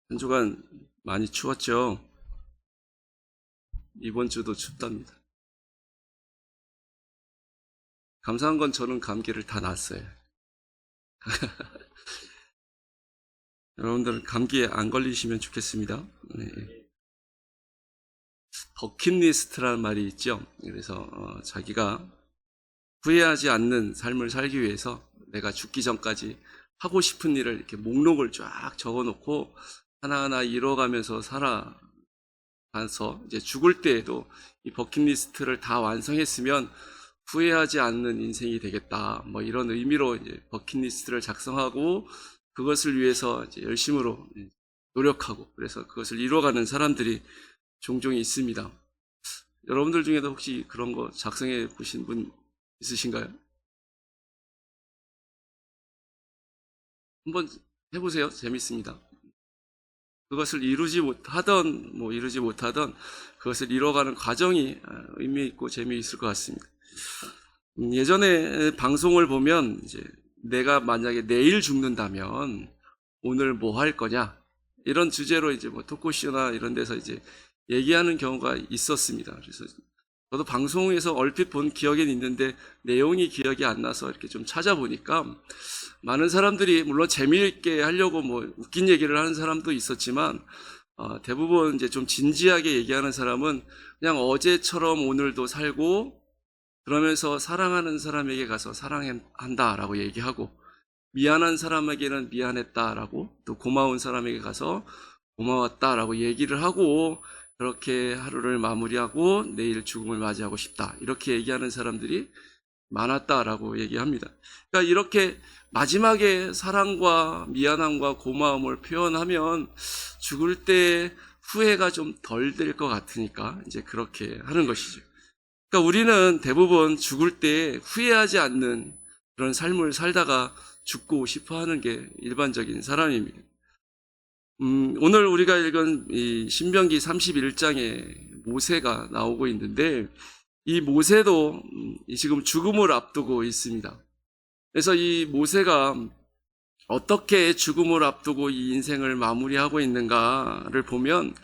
한 주간 많이 추웠죠. 이번 주도 춥답니다. 감사한 건 저는 감기를 다 났어요. 여러분들 감기에 안 걸리시면 좋겠습니다. 네. 버킷리스트라는 말이 있죠. 그래서 자기가 후회하지 않는 삶을 살기 위해서 내가 죽기 전까지 하고 싶은 일을 이렇게 목록을 쫙 적어놓고 하나하나 이뤄가면서 살아가서 이제 죽을 때에도 이 버킷리스트를 다 완성했으면 후회하지 않는 인생이 되겠다. 뭐 이런 의미로 이제 버킷리스트를 작성하고 그것을 위해서 이제 열심으로 노력하고 그래서 그것을 이뤄가는 사람들이 종종 있습니다. 여러분들 중에도 혹시 그런 거 작성해 보신 분 있으신가요? 한번 해보세요. 재밌습니다. 그것을 이루지 못하던 이루지 못하던 그것을 이뤄가는 과정이 의미 있고 재미있을 것 같습니다. 예전에 방송을 보면 이제 내가 만약에 내일 죽는다면 오늘 뭐 할 거냐 이런 주제로 이제 뭐 토크쇼나 이런 데서 이제 얘기하는 경우가 있었습니다. 그래서 저도 방송에서 얼핏 본 기억은 있는데 내용이 기억이 안 나서 이렇게 좀 찾아보니까 많은 사람들이 물론 재미있게 하려고 뭐 웃긴 얘기를 하는 사람도 있었지만 대부분 이제 좀 진지하게 얘기하는 사람은 그냥 어제처럼 오늘도 살고 그러면서 사랑하는 사람에게 가서 사랑한다라고 얘기하고 미안한 사람에게는 미안했다라고 또 고마운 사람에게 가서 고마웠다라고 얘기를 하고 그렇게 하루를 마무리하고 내일 죽음을 맞이하고 싶다 이렇게 얘기하는 사람들이 많았다라고 얘기합니다. 그러니까 이렇게 마지막에 사랑과 미안함과 고마움을 표현하면 죽을 때 후회가 좀 덜 될 것 같으니까 이제 그렇게 하는 것이죠. 그러니까 우리는 대부분 죽을 때 후회하지 않는 그런 삶을 살다가 죽고 싶어 하는 게 일반적인 사람입니다. 오늘 우리가 읽은 이 신명기 31장에 모세가 나오고 있는데 이 모세도 지금 죽음을 앞두고 있습니다. 그래서 이 모세가 어떻게 죽음을 앞두고 이 인생을 마무리하고 있는가를 보면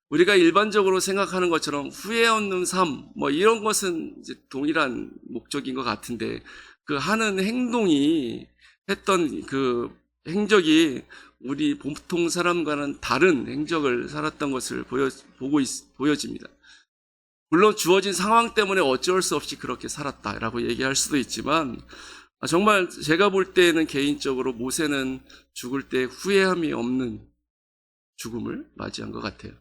우리가 일반적으로 생각하는 것처럼 후회 없는 삶, 뭐 이런 것은 이제 동일한 목적인 것 같은데 그 하는 행동이 했던 그 행적이 우리 보통 사람과는 다른 행적을 살았던 것을 보여집니다. 물론 주어진 상황 때문에 어쩔 수 없이 그렇게 살았다라고 얘기할 수도 있지만 정말 제가 볼 때는 개인적으로 모세는 죽을 때 후회함이 없는 죽음을 맞이한 것 같아요.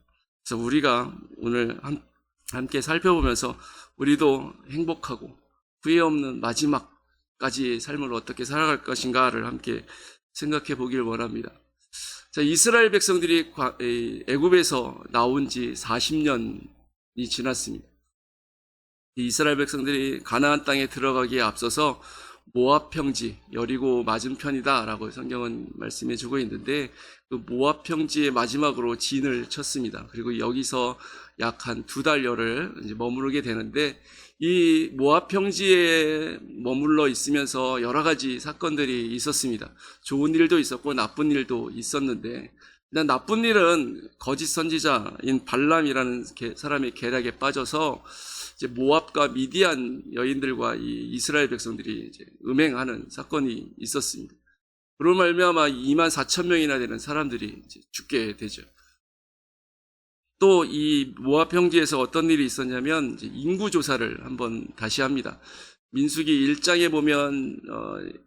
그래서 우리가 오늘 함께 살펴보면서 우리도 행복하고 후회 없는 마지막까지의 삶을 어떻게 살아갈 것인가를 함께 생각해 보길 원합니다. 자, 이스라엘 백성들이 애굽에서 나온 지 40년이 지났습니다. 이스라엘 백성들이 가나안 땅에 들어가기에 앞서서 모압 평지, 여리고 맞은편이다라고 성경은 말씀해 주고 있는데 그 모압 평지의 마지막으로 진을 쳤습니다. 그리고 여기서 약 한 2달여를 이제 머무르게 되는데 이 모압 평지에 머물러 있으면서 여러 가지 사건들이 있었습니다. 좋은 일도 있었고 나쁜 일도 있었는데 일단 나쁜 일은 거짓 선지자인 발람이라는 사람의 계략에 빠져서 이제 모압과 미디안 여인들과 이 이스라엘 백성들이 이제 음행하는 사건이 있었습니다. 그로 말미암아 24,000명이나 되는 사람들이 이제 죽게 되죠. 또 이 모압 평지에서 어떤 일이 있었냐면 이제 인구 조사를 한번 다시 합니다. 민수기 1장에 보면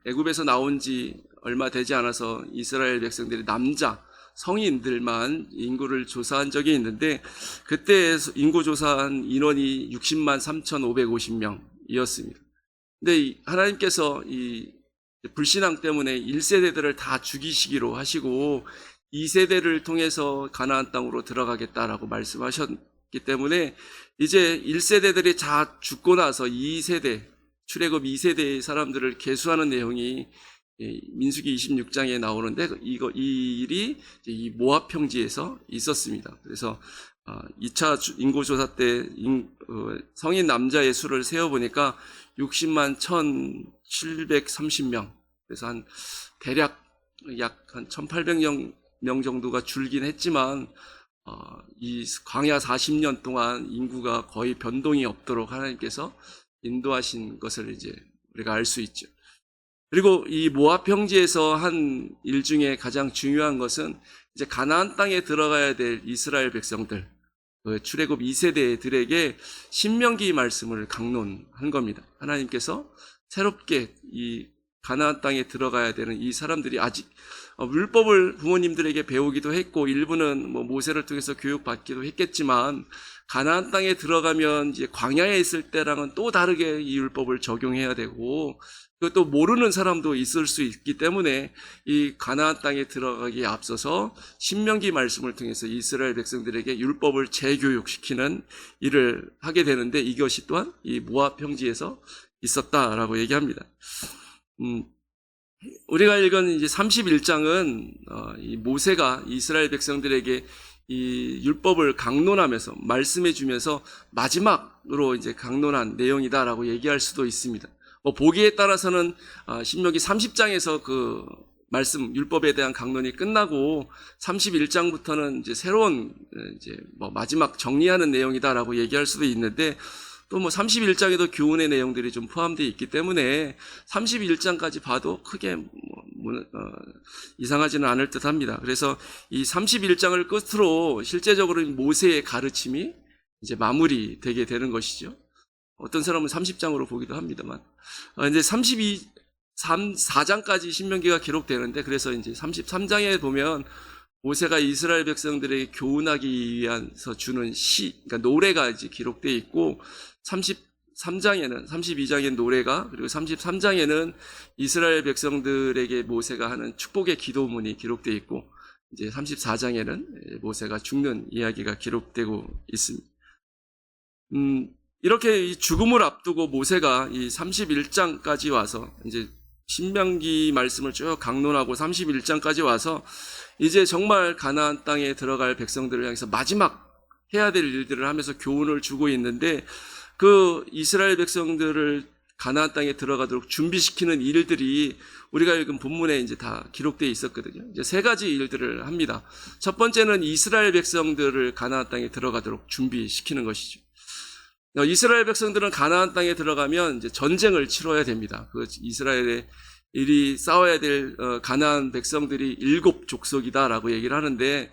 애굽에서 나온 지 얼마 되지 않아서 이스라엘 백성들이 남자 성인들만 인구를 조사한 적이 있는데 그때 인구 조사한 인원이 60만 3,550명이었습니다. 근데 하나님께서 이 불신앙 때문에 1세대들을 다 죽이시기로 하시고 2세대를 통해서 가나안 땅으로 들어가겠다라고 말씀하셨기 때문에 이제 1세대들이 다 죽고 나서 2세대 출애굽 2세대의 사람들을 계수하는 내용이 민수기 26장에 나오는데 이 일이 이 모압 평지에서 있었습니다. 그래서 2차 인구조사 때 성인 남자의 수를 세어보니까 60만 1,730명. 그래서 대략 약 한 1,800명 명 정도가 줄긴 했지만 이 광야 40년 동안 인구가 거의 변동이 없도록 하나님께서 인도하신 것을 이제 우리가 알 수 있죠. 그리고 이 모압 평지에서 한 일 중에 가장 중요한 것은 이제 가나안 땅에 들어가야 될 이스라엘 백성들, 그 출애굽 2세대들에게 신명기 말씀을 강론한 겁니다. 하나님께서 새롭게 이 가나안 땅에 들어가야 되는 이 사람들이 아직 율법을 부모님들에게 배우기도 했고 일부는 뭐 모세를 통해서 교육받기도 했겠지만 가나안 땅에 들어가면 이제 광야에 있을 때랑은 또 다르게 이 율법을 적용해야 되고 그것도 모르는 사람도 있을 수 있기 때문에 이 가나안 땅에 들어가기에 앞서서 신명기 말씀을 통해서 이스라엘 백성들에게 율법을 재교육시키는 일을 하게 되는데 이것이 또한 이 모압 평지에서 있었다라고 얘기합니다. 우리가 읽은 이제 31장은 이 모세가 이스라엘 백성들에게 이 율법을 강론하면서 말씀해 주면서 마지막으로 이제 강론한 내용이다라고 얘기할 수도 있습니다. 보기에 따라서는 신명기 30장에서 그 말씀 율법에 대한 강론이 끝나고 31장부터는 이제 새로운 이제 마지막 정리하는 내용이다라고 얘기할 수도 있는데 또 31장에도 교훈의 내용들이 좀 포함되어 있기 때문에 31장까지 봐도 크게 이상하지는 않을 듯 합니다. 그래서 이 31장을 끝으로 실제적으로 모세의 가르침이 이제 마무리되게 되는 것이죠. 어떤 사람은 30장으로 보기도 합니다만. 이제 4장까지 신명기가 기록되는데 그래서 이제 33장에 보면 모세가 이스라엘 백성들에게 교훈하기 위해서 주는 시, 그러니까 노래가 이제 기록되어 있고 32장에는 노래가 그리고 33장에는 이스라엘 백성들에게 모세가 하는 축복의 기도문이 기록되어 있고 이제 34장에는 모세가 죽는 이야기가 기록되고 있습니다. 이렇게 이 죽음을 앞두고 모세가 이 31장까지 와서 이제 신명기 말씀을 쭉 강론하고 31장까지 와서 이제 정말 가나안 땅에 들어갈 백성들을 향해서 마지막 해야 될 일들을 하면서 교훈을 주고 있는데 그 이스라엘 백성들을 가나안 땅에 들어가도록 준비시키는 일들이 우리가 읽은 본문에 이제 다 기록되어 있었거든요. 이제 세 가지 일들을 합니다. 첫 번째는 이스라엘 백성들을 가나안 땅에 들어가도록 준비시키는 것이죠. 이스라엘 백성들은 가나안 땅에 들어가면 이제 전쟁을 치러야 됩니다. 그 이스라엘의 일이 싸워야 될 가나안 백성들이 7족속이다라고 얘기를 하는데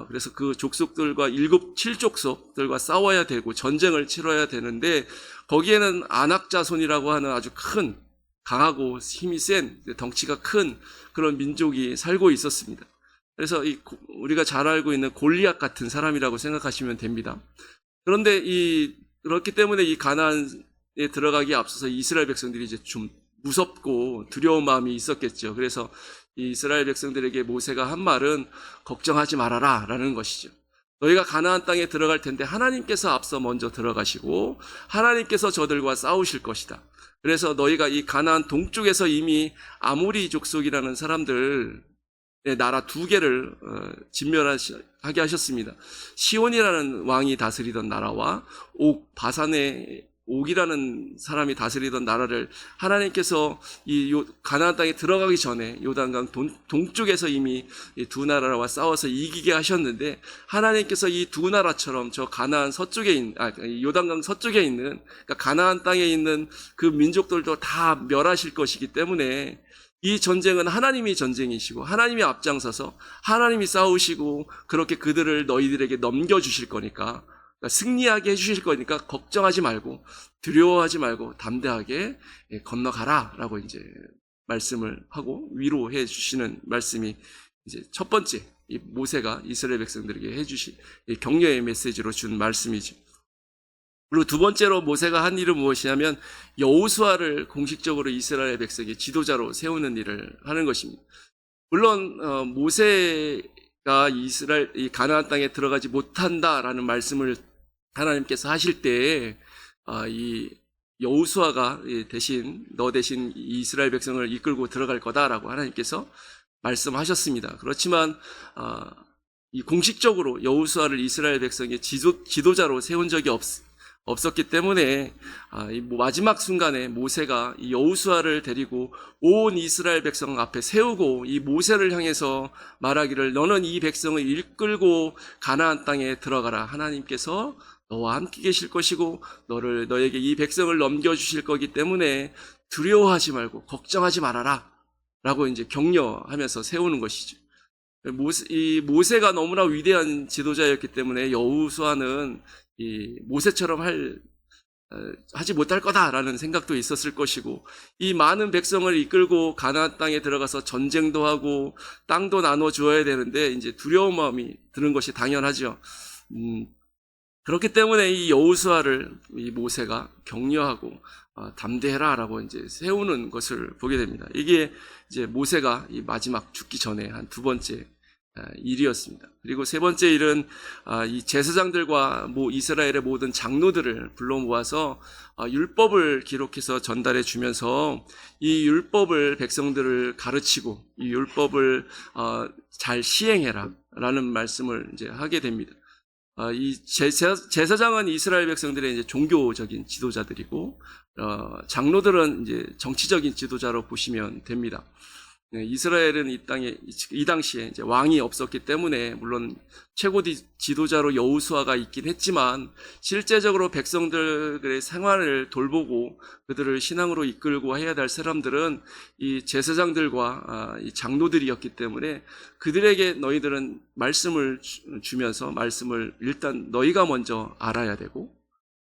그래서 그 족속들과 7족속들과 싸워야 되고 전쟁을 치러야 되는데 거기에는 아낙 자손이라고 하는 아주 큰 강하고 힘이 센 덩치가 큰 그런 민족이 살고 있었습니다. 그래서 우리가 잘 알고 있는 골리앗 같은 사람이라고 생각하시면 됩니다. 그런데 그렇기 때문에 이 가나안에 들어가기에 앞서서 이스라엘 백성들이 이제 좀 무섭고 두려운 마음이 있었겠죠. 그래서 이 이스라엘 백성들에게 모세가 한 말은 걱정하지 말아라 라는 것이죠. 너희가 가나안 땅에 들어갈 텐데 하나님께서 앞서 먼저 들어가시고 하나님께서 저들과 싸우실 것이다. 그래서 너희가 이 가나안 동쪽에서 이미 아모리 족속이라는 사람들 나라 2개를 진멸하게 하셨습니다. 시온이라는 왕이 다스리던 나라와 바산의 옥이라는 사람이 다스리던 나라를 하나님께서 이 가나안 땅에 들어가기 전에 요단강 동쪽에서 이미 이 두 나라와 싸워서 이기게 하셨는데 하나님께서 이 두 나라처럼 저 가나안 서쪽에 있는 요단강 서쪽에 있는 그러니까 가나안 땅에 있는 그 민족들도 다 멸하실 것이기 때문에 이 전쟁은 하나님이 전쟁이시고 하나님이 앞장서서 하나님이 싸우시고 그렇게 그들을 너희들에게 넘겨주실 거니까 승리하게 해주실 거니까 걱정하지 말고 두려워하지 말고 담대하게 건너가라 라고 이제 말씀을 하고 위로해 주시는 말씀이 이제 첫 번째 이 모세가 이스라엘 백성들에게 해주신 격려의 메시지로 준 말씀이죠. 그리고 두 번째로 모세가 한 일은 무엇이냐면 여호수아를 공식적으로 이스라엘 백성의 지도자로 세우는 일을 하는 것입니다. 물론 모세가 이 가나안 땅에 들어가지 못한다라는 말씀을 하나님께서 하실 때 이 여호수아가 너 대신 이스라엘 백성을 이끌고 들어갈 거다라고 하나님께서 말씀하셨습니다. 그렇지만 이 공식적으로 여호수아를 이스라엘 백성의 지도자로 세운 적이 없었기 때문에 이 마지막 순간에 모세가 이 여호수아를 데리고 온 이스라엘 백성 앞에 세우고 이 모세를 향해서 말하기를 너는 이 백성을 이끌고 가나안 땅에 들어가라. 하나님께서 너와 함께 계실 것이고 너에게 이 백성을 넘겨주실 거기 때문에 두려워하지 말고 걱정하지 말아라 라고 이제 격려하면서 세우는 것이죠. 이 모세가 너무나 위대한 지도자였기 때문에 여호수아는 이 모세처럼 하지 못할 거다라는 생각도 있었을 것이고, 이 많은 백성을 이끌고 가나안 땅에 들어가서 전쟁도 하고 땅도 나눠 주어야 되는데 이제 두려운 마음이 드는 것이 당연하죠. 그렇기 때문에 이 여호수아를 이 모세가 격려하고 담대해라라고 이제 세우는 것을 보게 됩니다. 이게 이제 모세가 이 마지막 죽기 전에 한 두 번째 일이었습니다. 그리고 세 번째 일은 이 제사장들과 이스라엘의 모든 장로들을 불러 모아서 율법을 기록해서 전달해 주면서 이 율법을 백성들을 가르치고 이 율법을 잘 시행해라 라는 말씀을 이제 하게 됩니다. 이 제사장은 이스라엘 백성들의 이제 종교적인 지도자들이고, 장로들은 이제 정치적인 지도자로 보시면 됩니다. 이스라엘은 이 당시에 이제 왕이 없었기 때문에 물론 최고 지도자로 여호수아가 있긴 했지만 실제적으로 백성들의 생활을 돌보고 그들을 신앙으로 이끌고 해야 될 사람들은 이 제사장들과 이 장로들이었기 때문에 그들에게 너희들은 말씀을 주면서 말씀을 일단 너희가 먼저 알아야 되고,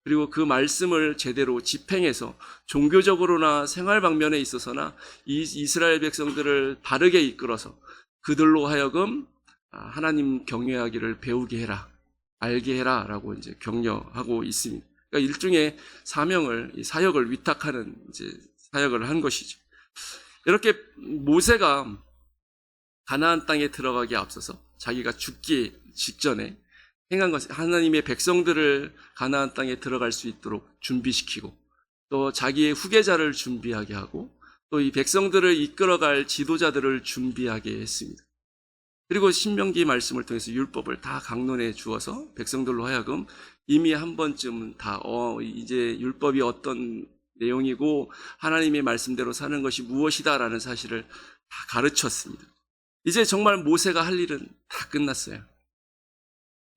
그리고 그 말씀을 제대로 집행해서 종교적으로나 생활 방면에 있어서나 이 이스라엘 백성들을 바르게 이끌어서 그들로 하여금 하나님 경외하기를 배우게 해라, 알게 해라 라고 이제 격려하고 있습니다. 그러니까 일종의 사역을 위탁하는 이제 사역을 한 것이죠. 이렇게 모세가 가나안 땅에 들어가기에 앞서서 자기가 죽기 직전에 행한 것은 하나님의 백성들을 가나안 땅에 들어갈 수 있도록 준비시키고, 또 자기의 후계자를 준비하게 하고, 또 이 백성들을 이끌어갈 지도자들을 준비하게 했습니다. 그리고 신명기 말씀을 통해서 율법을 다 강론해 주어서 백성들로 하여금 이미 한 번쯤은 다 이제 율법이 어떤 내용이고 하나님의 말씀대로 사는 것이 무엇이다라는 사실을 다 가르쳤습니다. 이제 정말 모세가 할 일은 다 끝났어요.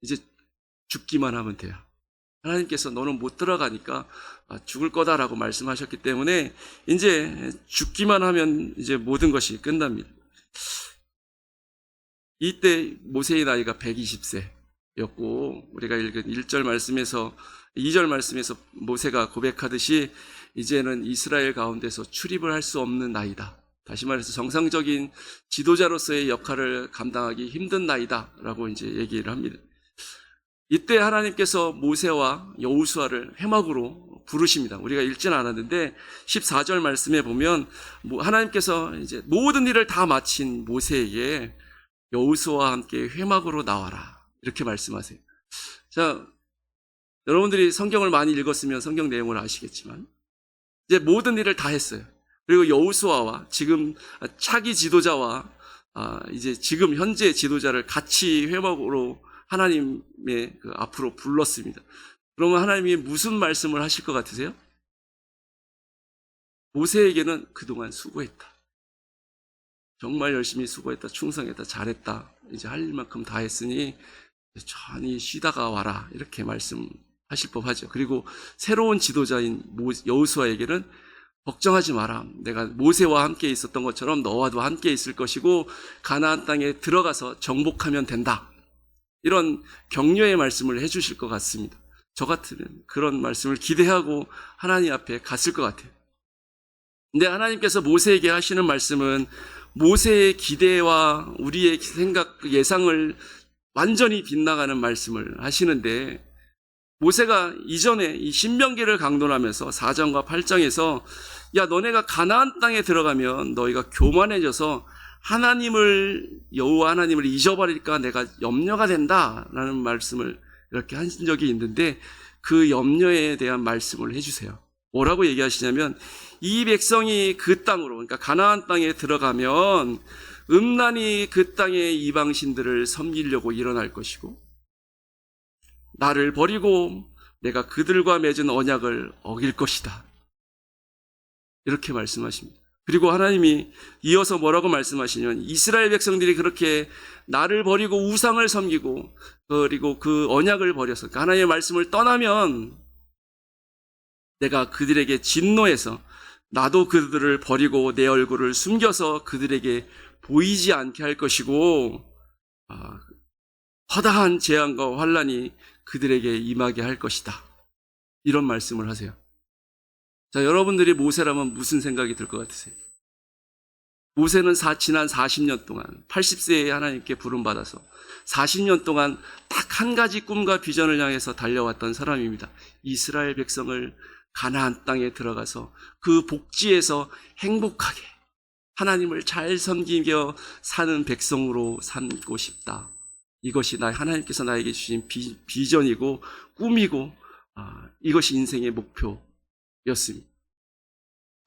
이제 죽기만 하면 돼요. 하나님께서 너는 못 들어가니까 죽을 거다라고 말씀하셨기 때문에 이제 죽기만 하면 이제 모든 것이 끝납니다. 이때 모세의 나이가 120세였고 우리가 읽은 1절 말씀에서 2절 말씀에서 모세가 고백하듯이 이제는 이스라엘 가운데서 출입을 할 수 없는 나이다. 다시 말해서 정상적인 지도자로서의 역할을 감당하기 힘든 나이다 라고 이제 얘기를 합니다. 이때 하나님께서 모세와 여호수아를 회막으로 부르십니다. 우리가 읽지는 않았는데 14절 말씀에 보면 하나님께서 이제 모든 일을 다 마친 모세에게 여호수아와 함께 회막으로 나와라 이렇게 말씀하세요. 자, 여러분들이 성경을 많이 읽었으면 성경 내용을 아시겠지만 이제 모든 일을 다 했어요. 그리고 여호수아와 지금 차기 지도자와 이제 지금 현재 지도자를 같이 회막으로 하나님의 앞으로 불렀습니다. 그러면 하나님이 무슨 말씀을 하실 것 같으세요? 모세에게는 그동안 수고했다. 정말 열심히 수고했다. 충성했다. 잘했다. 이제 할 일만큼 다 했으니 천히 쉬다가 와라. 이렇게 말씀하실 법하죠. 그리고 새로운 지도자인 여호수아에게는 걱정하지 마라. 내가 모세와 함께 있었던 것처럼 너와도 함께 있을 것이고 가나안 땅에 들어가서 정복하면 된다. 이런 격려의 말씀을 해주실 것 같습니다. 저 같으면 그런 말씀을 기대하고 하나님 앞에 갔을 것 같아요. 근데 하나님께서 모세에게 하시는 말씀은 모세의 기대와 우리의 생각, 예상을 완전히 빗나가는 말씀을 하시는데, 모세가 이전에 이 신명기를 강론하면서 4장과 8장에서 야 너네가 가나안 땅에 들어가면 너희가 교만해져서 여호와 하나님을 잊어버릴까 내가 염려가 된다라는 말씀을 이렇게 하신 적이 있는데, 그 염려에 대한 말씀을 해주세요. 뭐라고 얘기하시냐면 이 백성이 그 땅으로, 그러니까 가나안 땅에 들어가면 음란히 그 땅의 이방신들을 섬기려고 일어날 것이고 나를 버리고 내가 그들과 맺은 언약을 어길 것이다. 이렇게 말씀하십니다. 그리고 하나님이 이어서 뭐라고 말씀하시냐면 이스라엘 백성들이 그렇게 나를 버리고 우상을 섬기고 그리고 그 언약을 버려서 하나님의 말씀을 떠나면 내가 그들에게 진노해서 나도 그들을 버리고 내 얼굴을 숨겨서 그들에게 보이지 않게 할 것이고 허다한 재앙과 환난이 그들에게 임하게 할 것이다. 이런 말씀을 하세요. 자, 여러분들이 모세라면 무슨 생각이 들 것 같으세요? 모세는 지난 40년 동안 80세에 하나님께 부름받아서 40년 동안 딱 한 가지 꿈과 비전을 향해서 달려왔던 사람입니다. 이스라엘 백성을 가나안 땅에 들어가서 그 복지에서 행복하게 하나님을 잘 섬기며 사는 백성으로 삼고 싶다. 이것이 하나님께서 나에게 주신 비전이고 꿈이고 이것이 인생의 목표였습니다.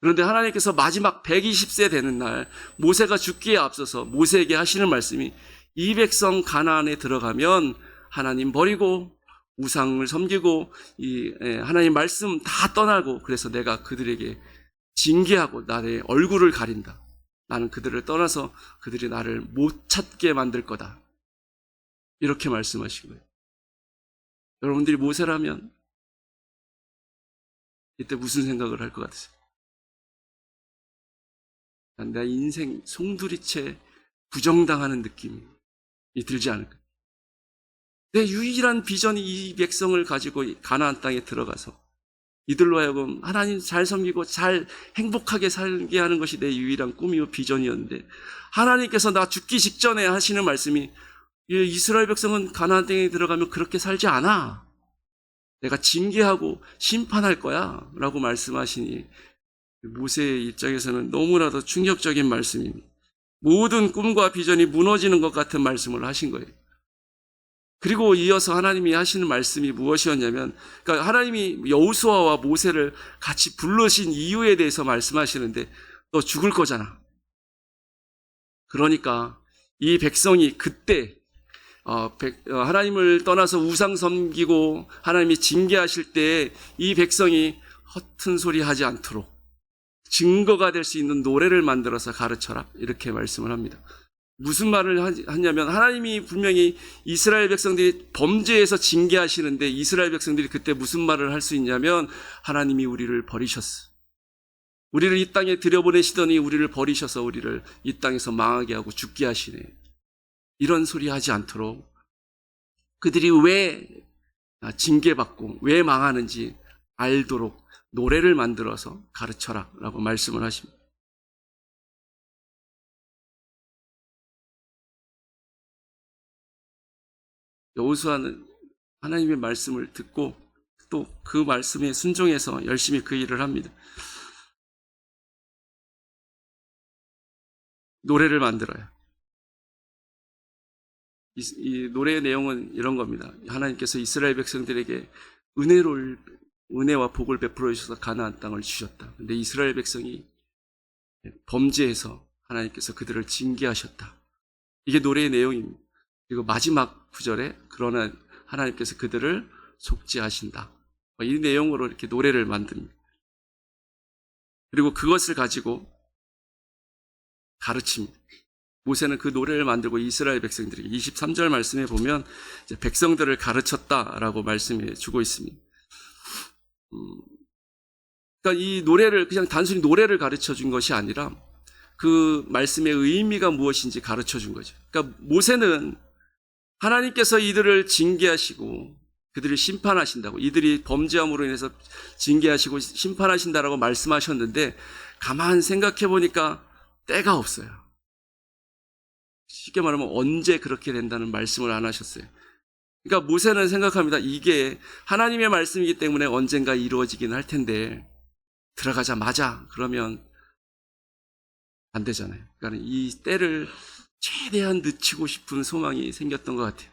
그런데 하나님께서 마지막 120세 되는 날 모세가 죽기에 앞서서 모세에게 하시는 말씀이 이 백성 가나안에 들어가면 하나님 버리고 우상을 섬기고 하나님 말씀 다 떠나고 그래서 내가 그들에게 징계하고 나의 얼굴을 가린다. 나는 그들을 떠나서 그들이 나를 못 찾게 만들 거다. 이렇게 말씀하신 거예요. 여러분들이 모세라면 이때 무슨 생각을 할 것 같으세요? 내 인생 송두리째 부정당하는 느낌이 들지 않을까? 내 유일한 비전이 이 백성을 가지고 가나안 땅에 들어가서 이들로 하여금 하나님 잘 섬기고 잘 행복하게 살게 하는 것이 내 유일한 꿈이고 비전이었는데 하나님께서 나 죽기 직전에 하시는 말씀이 이스라엘 백성은 가나안 땅에 들어가면 그렇게 살지 않아. 내가 징계하고 심판할 거야 라고 말씀하시니 모세의 입장에서는 너무나도 충격적인 말씀입니다. 모든 꿈과 비전이 무너지는 것 같은 말씀을 하신 거예요. 그리고 이어서 하나님이 하시는 말씀이 무엇이었냐면 그러니까 하나님이 여호수아와 모세를 같이 부르신 이유에 대해서 말씀하시는데 너 죽을 거잖아. 그러니까 이 백성이 그때 하나님을 떠나서 우상 섬기고 하나님이 징계하실 때 이 백성이 허튼 소리 하지 않도록 증거가 될 수 있는 노래를 만들어서 가르쳐라. 이렇게 말씀을 합니다. 무슨 말을 하냐면 하나님이 분명히 이스라엘 백성들이 범죄에서 징계하시는데 이스라엘 백성들이 그때 무슨 말을 할 수 있냐면 하나님이 우리를 버리셨어. 우리를 이 땅에 들여보내시더니 우리를 버리셔서 우리를 이 땅에서 망하게 하고 죽게 하시네. 이런 소리 하지 않도록 그들이 왜 징계받고 왜 망하는지 알도록 노래를 만들어서 가르쳐라 라고 말씀을 하십니다. 여호수아는 하나님의 말씀을 듣고 또 그 말씀에 순종해서 열심히 그 일을 합니다. 노래를 만들어요. 이 노래의 내용은 이런 겁니다. 하나님께서 이스라엘 백성들에게 은혜와 복을 베풀어 주셔서 가나안 땅을 주셨다. 근데 이스라엘 백성이 범죄해서 하나님께서 그들을 징계하셨다. 이게 노래의 내용입니다. 그리고 마지막 구절에 그러나 하나님께서 그들을 속죄하신다. 이 내용으로 이렇게 노래를 만듭니다. 그리고 그것을 가지고 가르칩니다. 모세는 그 노래를 만들고 이스라엘 백성들에게 23절 말씀에 보면 이제 백성들을 가르쳤다라고 말씀해 주고 있습니다. 그러니까 이 노래를 그냥 단순히 노래를 가르쳐 준 것이 아니라 그 말씀의 의미가 무엇인지 가르쳐 준 거죠. 그러니까 모세는 하나님께서 이들을 징계하시고 그들을 심판하신다고 이들이 범죄함으로 인해서 징계하시고 심판하신다라고 말씀하셨는데 가만 생각해 보니까 때가 없어요. 쉽게 말하면 언제 그렇게 된다는 말씀을 안 하셨어요. 그러니까 모세는 생각합니다. 이게 하나님의 말씀이기 때문에 언젠가 이루어지긴 할 텐데 들어가자마자 그러면 안 되잖아요. 그러니까 이 때를 최대한 늦추고 싶은 소망이 생겼던 것 같아요.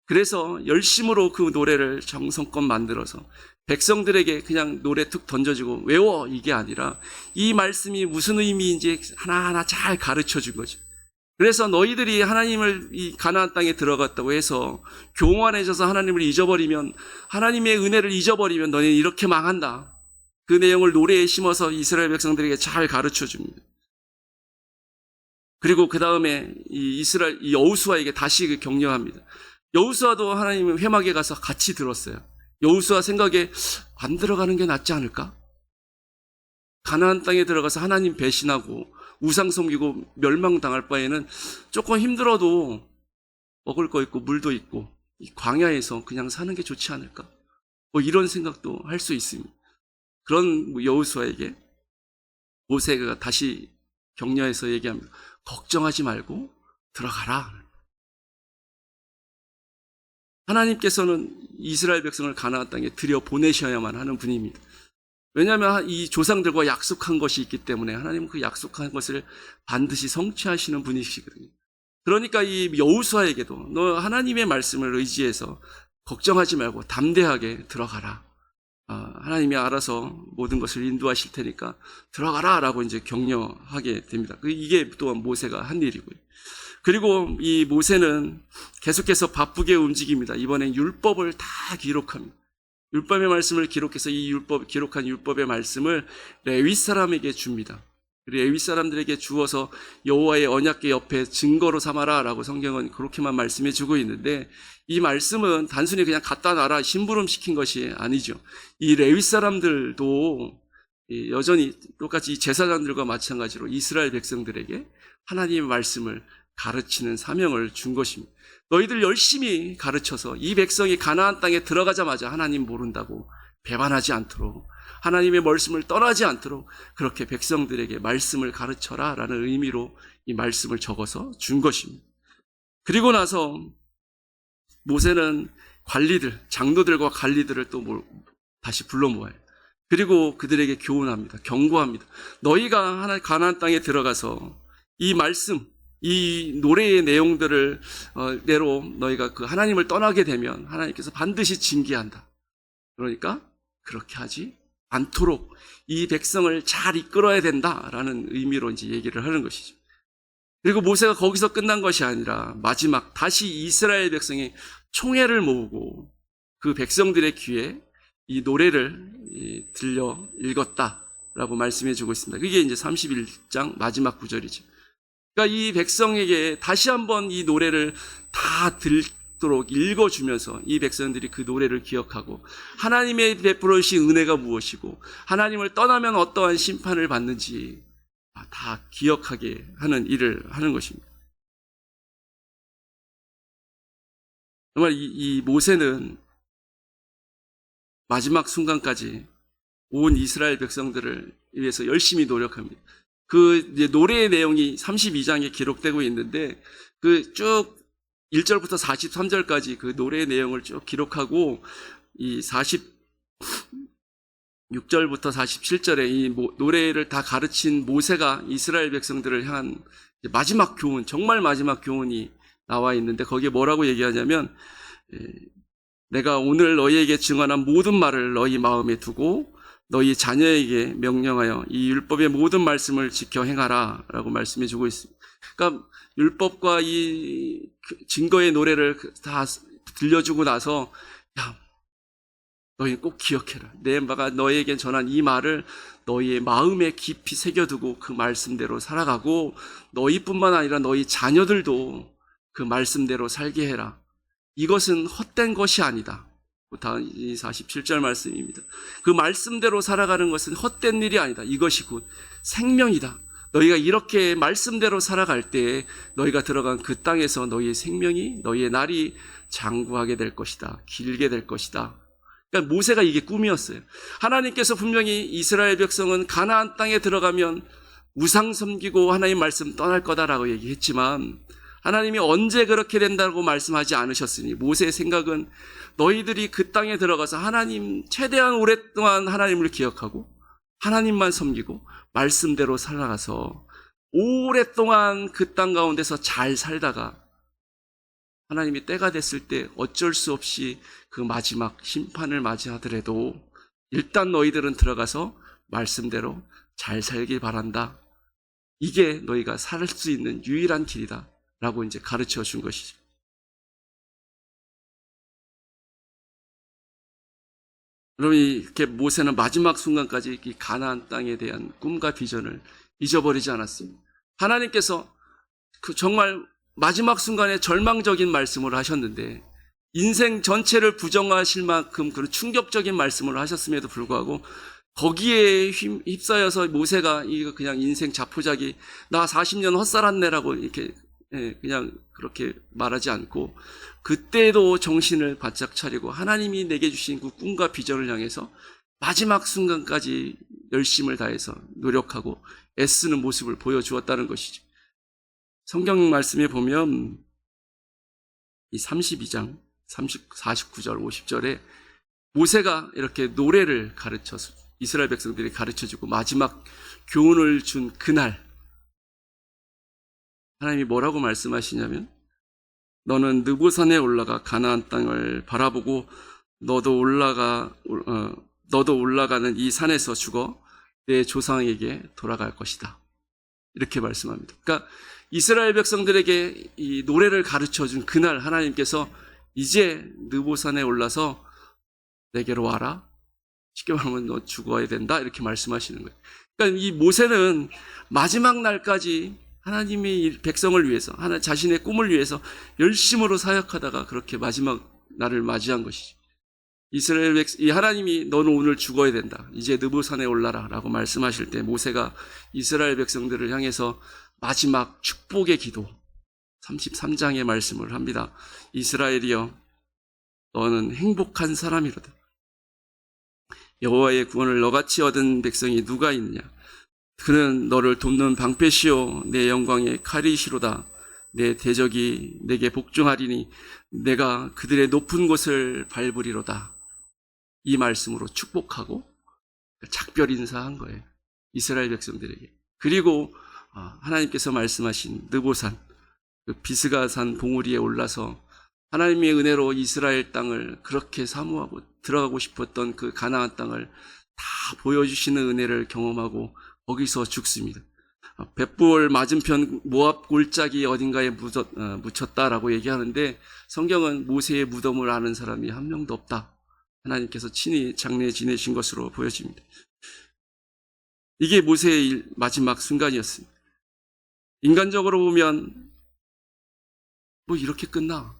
그래서 열심으로 그 노래를 정성껏 만들어서 백성들에게 그냥 노래 툭 던져주고 외워 이게 아니라 이 말씀이 무슨 의미인지 하나하나 잘 가르쳐 준 거죠. 그래서 너희들이 하나님을 이 가나안 땅에 들어갔다고 해서 교만해져서 하나님을 잊어버리면, 하나님의 은혜를 잊어버리면 너희는 이렇게 망한다. 그 내용을 노래에 심어서 이스라엘 백성들에게 잘 가르쳐 줍니다. 그리고 그 다음에 이 여호수아에게 다시 격려합니다. 여호수아도 하나님의 회막에 가서 같이 들었어요. 여호수아 생각에 안 들어가는 게 낫지 않을까? 가나안 땅에 들어가서 하나님 배신하고 우상 섬기고 멸망당할 바에는 조금 힘들어도 먹을 거 있고 물도 있고 이 광야에서 그냥 사는 게 좋지 않을까? 뭐 이런 생각도 할 수 있습니다. 그런 여호수아에게 모세가 다시 격려해서 얘기합니다. 걱정하지 말고 들어가라. 하나님께서는 이스라엘 백성을 가나안 땅에 들여보내셔야만 하는 분입니다. 왜냐하면 이 조상들과 약속한 것이 있기 때문에 하나님은 그 약속한 것을 반드시 성취하시는 분이시거든요. 그러니까 이 여호수아에게도 너 하나님의 말씀을 의지해서 걱정하지 말고 담대하게 들어가라. 하나님이 알아서 모든 것을 인도하실 테니까 들어가라 라고 이제 격려하게 됩니다. 이게 또한 모세가 한 일이고요. 그리고 이 모세는 계속해서 바쁘게 움직입니다. 이번엔 율법을 다 기록합니다. 율법의 말씀을 기록해서 기록한 율법의 말씀을 레위 사람에게 줍니다. 레위 사람들에게 주어서 여호와의 언약궤 옆에 증거로 삼아라 라고 성경은 그렇게만 말씀해 주고 있는데, 이 말씀은 단순히 그냥 갖다 놔라 심부름 시킨 것이 아니죠. 이 레위 사람들도 여전히 똑같이 이 제사장들과 마찬가지로 이스라엘 백성들에게 하나님의 말씀을 가르치는 사명을 준 것입니다. 너희들 열심히 가르쳐서 이 백성이 가나안 땅에 들어가자마자 하나님 모른다고 배반하지 않도록, 하나님의 말씀을 떠나지 않도록 그렇게 백성들에게 말씀을 가르쳐라 라는 의미로 이 말씀을 적어서 준 것입니다. 그리고 나서 모세는 장로들과 관리들을 또 다시 불러 모아요. 그리고 그들에게 교훈합니다. 경고합니다. 너희가 가나안 땅에 들어가서 이 말씀, 이 노래의 내용들을 내로 너희가 그 하나님을 떠나게 되면 하나님께서 반드시 징계한다. 그러니까 그렇게 하지 않도록 이 백성을 잘 이끌어야 된다라는 의미로 이제 얘기를 하는 것이죠. 그리고 모세가 거기서 끝난 것이 아니라 마지막 다시 이스라엘 백성이 총회를 모으고 그 백성들의 귀에 이 노래를 들려 읽었다라고 말씀해 주고 있습니다. 그게 이제 31장 마지막 구절이죠. 그러니까 이 백성에게 다시 한번 이 노래를 다 듣도록 읽어주면서 이 백성들이 그 노래를 기억하고 하나님의 베풀어 주신 은혜가 무엇이고 하나님을 떠나면 어떠한 심판을 받는지 다 기억하게 하는 일을 하는 것입니다. 정말 이 모세는 마지막 순간까지 온 이스라엘 백성들을 위해서 열심히 노력합니다. 그 노래의 내용이 32장에 기록되고 있는데 그 쭉 1절부터 43절까지 그 노래의 내용을 쭉 기록하고 이 46절부터 47절에 이 노래를 다 가르친 모세가 이스라엘 백성들을 향한 마지막 교훈, 정말 마지막 교훈이 나와 있는데 거기에 뭐라고 얘기하냐면 내가 오늘 너희에게 증언한 모든 말을 너희 마음에 두고 너희 자녀에게 명령하여 이 율법의 모든 말씀을 지켜 행하라 라고 말씀해 주고 있습니다. 그러니까 율법과 이 증거의 노래를 다 들려주고 나서 야, 너희 꼭 기억해라. 내가 너희에게 전한 이 말을 너희의 마음에 깊이 새겨두고 그 말씀대로 살아가고 너희뿐만 아니라 너희 자녀들도 그 말씀대로 살게 해라. 이것은 헛된 것이 아니다. 다음 47절 말씀입니다. 그 말씀대로 살아가는 것은 헛된 일이 아니다. 이것이 곧 생명이다. 너희가 이렇게 말씀대로 살아갈 때 너희가 들어간 그 땅에서 너희의 생명이, 너희의 날이 장구하게 될 것이다. 길게 될 것이다. 그러니까 모세가 이게 꿈이었어요. 하나님께서 분명히 이스라엘 백성은 가나안 땅에 들어가면 우상 섬기고 하나님 말씀 떠날 거다라고 얘기했지만 하나님이 언제 그렇게 된다고 말씀하지 않으셨으니 모세의 생각은 너희들이 그 땅에 들어가서 하나님 최대한 오랫동안 하나님을 기억하고 하나님만 섬기고 말씀대로 살아가서 오랫동안 그 땅 가운데서 잘 살다가 하나님이 때가 됐을 때 어쩔 수 없이 그 마지막 심판을 맞이하더라도 일단 너희들은 들어가서 말씀대로 잘 살길 바란다. 이게 너희가 살 수 있는 유일한 길이다 라고 이제 가르쳐 준 것이죠. 여러분, 이렇게 모세는 마지막 순간까지 이 가나안 땅에 대한 꿈과 비전을 잊어버리지 않았습니다. 하나님께서 그 정말 마지막 순간에 절망적인 말씀을 하셨는데 인생 전체를 부정하실 만큼 그런 충격적인 말씀을 하셨음에도 불구하고 거기에 휩싸여서 모세가 이거 그냥 인생 자포자기 나 40년 헛살았네라고 이렇게 그냥 그렇게 말하지 않고 그때도 정신을 바짝 차리고 하나님이 내게 주신 그 꿈과 비전을 향해서 마지막 순간까지 열심을 다해서 노력하고 애쓰는 모습을 보여주었다는 것이죠. 성경 말씀에 보면 이 32장 49절 50절에 모세가 이렇게 노래를 가르쳐서 이스라엘 백성들이 가르쳐주고 마지막 교훈을 준 그날 하나님이 뭐라고 말씀하시냐면 너는 느보산에 올라가 가나안 땅을 바라보고 너도 올라가는 이 산에서 죽어 내 조상에게 돌아갈 것이다. 이렇게 말씀합니다. 그러니까 이스라엘 백성들에게 이 노래를 가르쳐준 그날 하나님께서 이제 느보산에 올라서 내게로 와라. 쉽게 말하면 너 죽어야 된다. 이렇게 말씀하시는 거예요. 그러니까 이 모세는 마지막 날까지 하나님의 백성을 위해서, 자신의 꿈을 위해서 열심으로 사역하다가 그렇게 마지막 날을 맞이한 것이죠. 이 하나님이 너는 오늘 죽어야 된다. 이제 느보산에 올라라. 라고 말씀하실 때 모세가 이스라엘 백성들을 향해서 마지막 축복의 기도 33장의 말씀을 합니다. 이스라엘이여 너는 행복한 사람이로다. 여호와의 구원을 너같이 얻은 백성이 누가 있느냐. 그는 너를 돕는 방패시요 내 영광의 칼이시로다. 내 대적이 내게 복종하리니 내가 그들의 높은 곳을 밟으리로다. 이 말씀으로 축복하고 작별 인사한 거예요. 이스라엘 백성들에게. 그리고 하나님께서 말씀하신 느보산, 그 비스가산 봉우리에 올라서 하나님의 은혜로 이스라엘 땅을 그렇게 사모하고 들어가고 싶었던 그 가나안 땅을 다 보여주시는 은혜를 경험하고 거기서 죽습니다. 벳부올 맞은편 모압 골짜기 어딘가에 묻혔다라고 얘기하는데 성경은 모세의 무덤을 아는 사람이 한 명도 없다. 하나님께서 친히 장례 지내신 것으로 보여집니다. 이게 모세의 마지막 순간이었습니다. 인간적으로 보면 뭐 이렇게 끝나?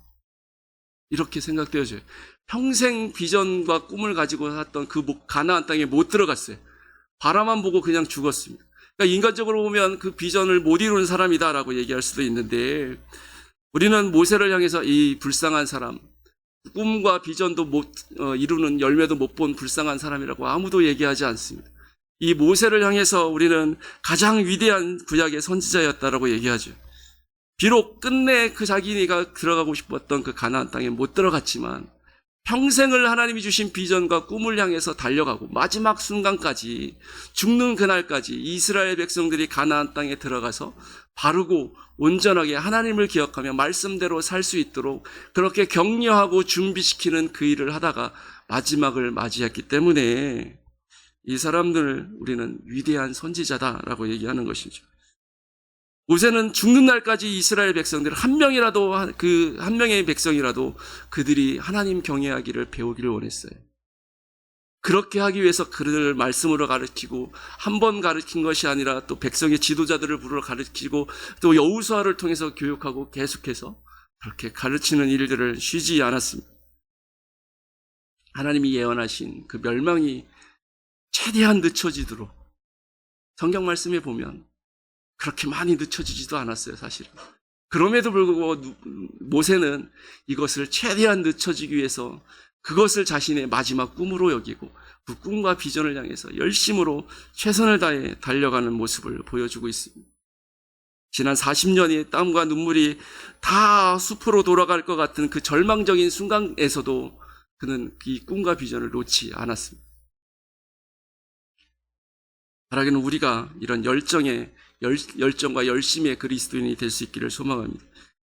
이렇게 생각되어져요. 평생 비전과 꿈을 가지고 살았던 그 가나안 땅에 못 들어갔어요. 바라만 보고 그냥 죽었습니다. 그러니까 인간적으로 보면 그 비전을 못 이룬 사람이다라고 얘기할 수도 있는데 우리는 모세를 향해서 이 불쌍한 사람, 꿈과 비전도 못 이루는 열매도 못 본 불쌍한 사람이라고 아무도 얘기하지 않습니다. 이 모세를 향해서 우리는 가장 위대한 구약의 선지자였다라고 얘기하죠. 비록 끝내 그 자기가 들어가고 싶었던 그 가나안 땅에 못 들어갔지만 평생을 하나님이 주신 비전과 꿈을 향해서 달려가고 마지막 순간까지 죽는 그날까지 이스라엘 백성들이 가나안 땅에 들어가서 바르고 온전하게 하나님을 기억하며 말씀대로 살 수 있도록 그렇게 격려하고 준비시키는 그 일을 하다가 마지막을 맞이했기 때문에 이 사람들을 우리는 위대한 선지자다라고 얘기하는 것이죠. 모세는 죽는 날까지 이스라엘 백성들 한 명의 백성이라도 그들이 하나님 경외하기를 배우기를 원했어요. 그렇게 하기 위해서 그들을 말씀으로 가르치고 한 번 가르친 것이 아니라 또 백성의 지도자들을 부르러 가르치고 또 여호수아를 통해서 교육하고 계속해서 그렇게 가르치는 일들을 쉬지 않았습니다. 하나님이 예언하신 그 멸망이 최대한 늦춰지도록 성경 말씀에 보면 그렇게 많이 늦춰지지도 않았어요, 사실은. 그럼에도 불구하고 모세는 이것을 최대한 늦춰지기 위해서 그것을 자신의 마지막 꿈으로 여기고 그 꿈과 비전을 향해서 열심으로 최선을 다해 달려가는 모습을 보여주고 있습니다. 지난 40년의 땀과 눈물이 다 숲으로 돌아갈 것 같은 그 절망적인 순간에서도 그는 이 꿈과 비전을 놓지 않았습니다. 바라기는 우리가 이런 열정과 열심의 그리스도인이 될 수 있기를 소망합니다.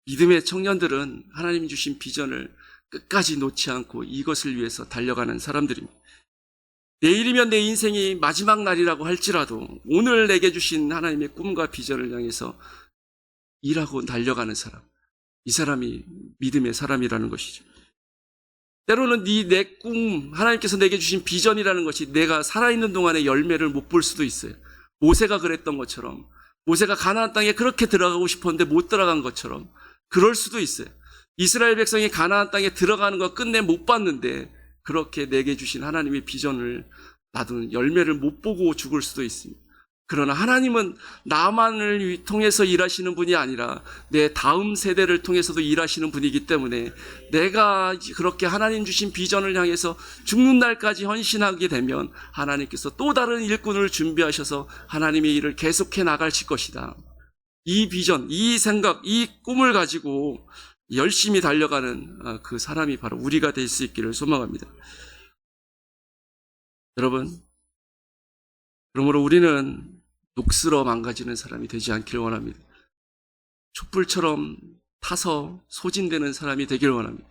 믿음의 청년들은 하나님 주신 비전을 끝까지 놓지 않고 이것을 위해서 달려가는 사람들입니다. 내일이면 내 인생이 마지막 날이라고 할지라도 오늘 내게 주신 하나님의 꿈과 비전을 향해서 일하고 달려가는 사람, 이 사람이 믿음의 사람이라는 것이죠. 때로는 내 꿈, 하나님께서 내게 주신 비전이라는 것이 내가 살아있는 동안에 열매를 못 볼 수도 있어요. 모세가 그랬던 것처럼, 모세가 가나안 땅에 그렇게 들어가고 싶었는데 못 들어간 것처럼 그럴 수도 있어요. 이스라엘 백성이 가나안 땅에 들어가는 거 끝내 못 봤는데 그렇게 내게 주신 하나님의 비전을 나도 열매를 못 보고 죽을 수도 있습니다. 그러나 하나님은 나만을 통해서 일하시는 분이 아니라 내 다음 세대를 통해서도 일하시는 분이기 때문에 내가 그렇게 하나님 주신 비전을 향해서 죽는 날까지 헌신하게 되면 하나님께서 또 다른 일꾼을 준비하셔서 하나님의 일을 계속해 나가실 것이다. 이 비전, 이 생각, 이 꿈을 가지고 열심히 달려가는 그 사람이 바로 우리가 될 수 있기를 소망합니다. 여러분, 그러므로 우리는 녹슬어 망가지는 사람이 되지 않기를 원합니다. 촛불처럼 타서 소진되는 사람이 되기를 원합니다.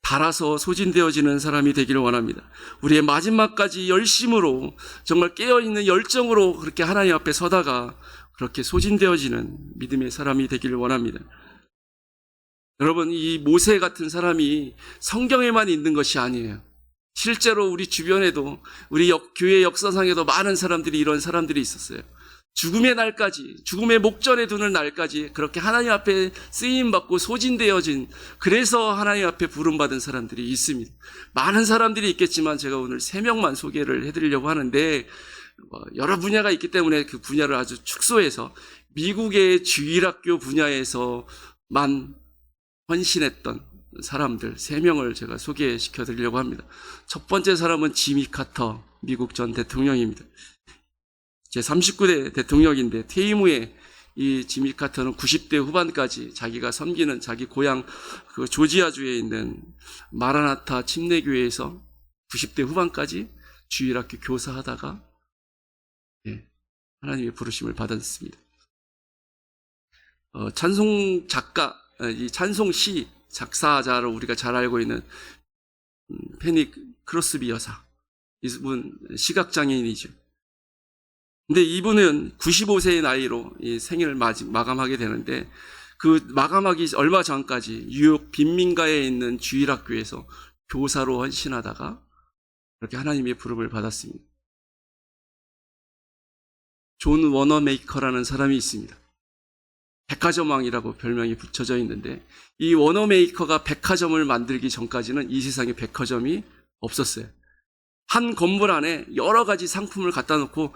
달아서 소진되어지는 사람이 되기를 원합니다. 우리의 마지막까지 열심으로 정말 깨어있는 열정으로 그렇게 하나님 앞에 서다가 그렇게 소진되어지는 믿음의 사람이 되기를 원합니다. 여러분, 이 모세 같은 사람이 성경에만 있는 것이 아니에요. 실제로 우리 주변에도 우리 교회 역사상에도 많은 사람들이 이런 사람들이 있었어요. 죽음의 날까지, 죽음의 목전에 두는 날까지 그렇게 하나님 앞에 쓰임받고 소진되어진, 그래서 하나님 앞에 부름받은 사람들이 있습니다. 많은 사람들이 있겠지만 제가 오늘 3명만 소개를 해드리려고 하는데 여러 분야가 있기 때문에 그 분야를 아주 축소해서 미국의 주일학교 분야에서만 헌신했던 사람들 3명을 제가 소개시켜 드리려고 합니다. 첫 번째 사람은 지미 카터 미국 전 대통령입니다. 제 39대 대통령인데 퇴임 후에 이 지미 카터는 90대 후반까지 자기가 섬기는 자기 고향 그 조지아주에 있는 마라나타 침례교회에서 90대 후반까지 주일학교 교사하다가 하나님의 부르심을 받았습니다. 찬송 작가, 이 찬송시 작사자로 우리가 잘 알고 있는 페니 크로스비 여사, 이분 시각장애인이죠. 근데 이분은 95세의 나이로 이 생일을 마감하게 되는데 그 마감하기 얼마 전까지 뉴욕 빈민가에 있는 주일학교에서 교사로 헌신하다가 그렇게 하나님의 부름을 받았습니다. 존 워너메이커라는 사람이 있습니다. 백화점 왕이라고 별명이 붙여져 있는데 이 워너메이커가 백화점을 만들기 전까지는 이 세상에 백화점이 없었어요. 한 건물 안에 여러 가지 상품을 갖다 놓고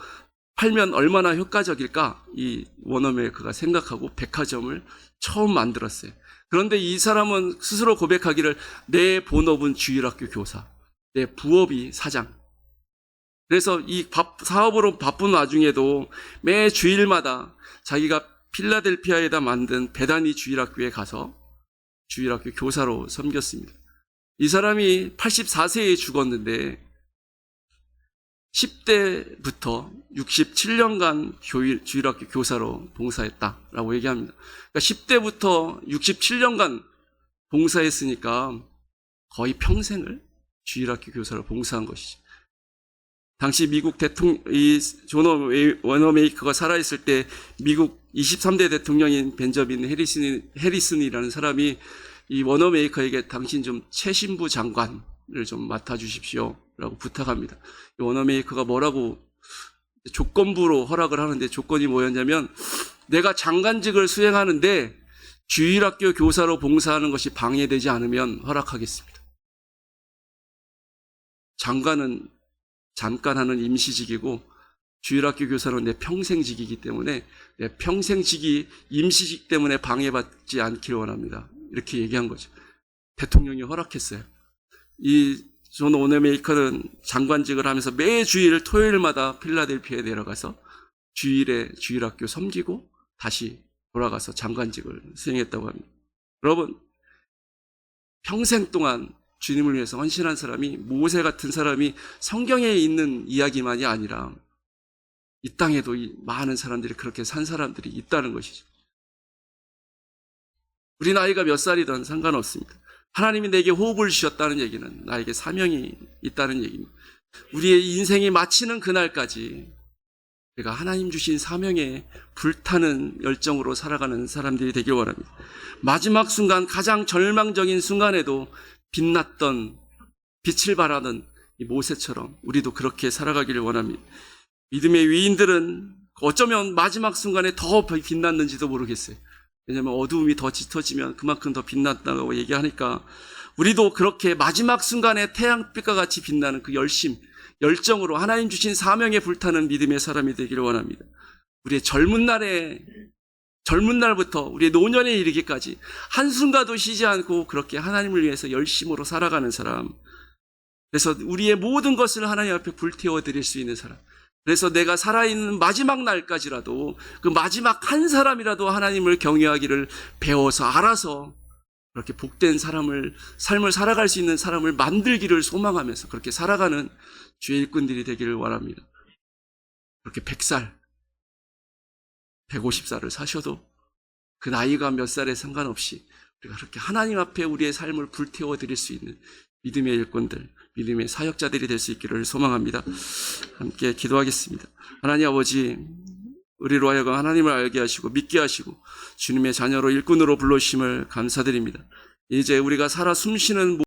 팔면 얼마나 효과적일까 이 워너메이커가 생각하고 백화점을 처음 만들었어요. 그런데 이 사람은 스스로 고백하기를 내 본업은 주일학교 교사, 내 부업이 사장. 그래서 이 사업으로 바쁜 와중에도 매 주일마다 자기가 필라델피아에다 만든 베다니 주일학교에 가서 주일학교 교사로 섬겼습니다. 이 사람이 84세에 죽었는데 10대부터 67년간 주일학교 교사로 봉사했다라고 얘기합니다. 그러니까 10대부터 67년간 봉사했으니까 거의 평생을 주일학교 교사로 봉사한 것이죠. 당시 미국 대통령, 이 존 워너메이커가 살아있을 때 미국 23대 대통령인 벤저민 해리슨이라는 사람이 이 워너메이커에게 당신 좀 최신부 장관을 좀 맡아주십시오 라고 부탁합니다. 이 워너메이커가 뭐라고 조건부로 허락을 하는데 조건이 뭐였냐면 내가 장관직을 수행하는데 주일학교 교사로 봉사하는 것이 방해되지 않으면 허락하겠습니다. 장관은 잠깐 하는 임시직이고 주일학교 교사는 내 평생직이기 때문에 내 평생직이 임시직 때문에 방해받지 않기를 원합니다. 이렇게 얘기한 거죠. 대통령이 허락했어요. 이 존 워너메이커는 장관직을 하면서 매 주일 토요일마다 필라델피아에 내려가서 주일에 주일학교 섬기고 다시 돌아가서 장관직을 수행했다고 합니다. 여러분, 평생 동안 주님을 위해서 헌신한 사람이 모세 같은 사람이 성경에 있는 이야기만이 아니라 이 땅에도 많은 사람들이 그렇게 산 사람들이 있다는 것이죠. 우리 나이가 몇 살이든 상관없습니다. 하나님이 내게 호흡을 주셨다는 얘기는 나에게 사명이 있다는 얘기입니다. 우리의 인생이 마치는 그날까지 우리가 하나님 주신 사명에 불타는 열정으로 살아가는 사람들이 되길 원합니다. 마지막 순간, 가장 절망적인 순간에도 빛났던, 빛을 발하는 이 모세처럼 우리도 그렇게 살아가기를 원합니다. 믿음의 위인들은 어쩌면 마지막 순간에 더 빛났는지도 모르겠어요. 왜냐하면 어두움이 더 짙어지면 그만큼 더 빛났다고 얘기하니까 우리도 그렇게 마지막 순간에 태양빛과 같이 빛나는 그 열정으로 하나님 주신 사명에 불타는 믿음의 사람이 되기를 원합니다. 우리의 젊은 날부터 우리의 노년에 이르기까지 한순간도 쉬지 않고 그렇게 하나님을 위해서 열심으로 살아가는 사람. 그래서 우리의 모든 것을 하나님 앞에 불태워 드릴 수 있는 사람. 그래서 내가 살아있는 마지막 날까지라도 그 마지막 한 사람이라도 하나님을 경외하기를 배워서 알아서 그렇게 복된 삶을 살아갈 수 있는 사람을 만들기를 소망하면서 그렇게 살아가는 주의 일꾼들이 되기를 원합니다. 그렇게 100살, 150살을 사셔도 그 나이가 몇 살에 상관없이 우리가 그렇게 하나님 앞에 우리의 삶을 불태워 드릴 수 있는 믿음의 일꾼들, 믿음의 사역자들이 될 수 있기를 소망합니다. 함께 기도하겠습니다. 하나님 아버지, 우리로 하여금 하나님을 알게 하시고 믿게 하시고 주님의 자녀로 일꾼으로 불러주심을 감사드립니다. 이제 우리가 살아 숨쉬는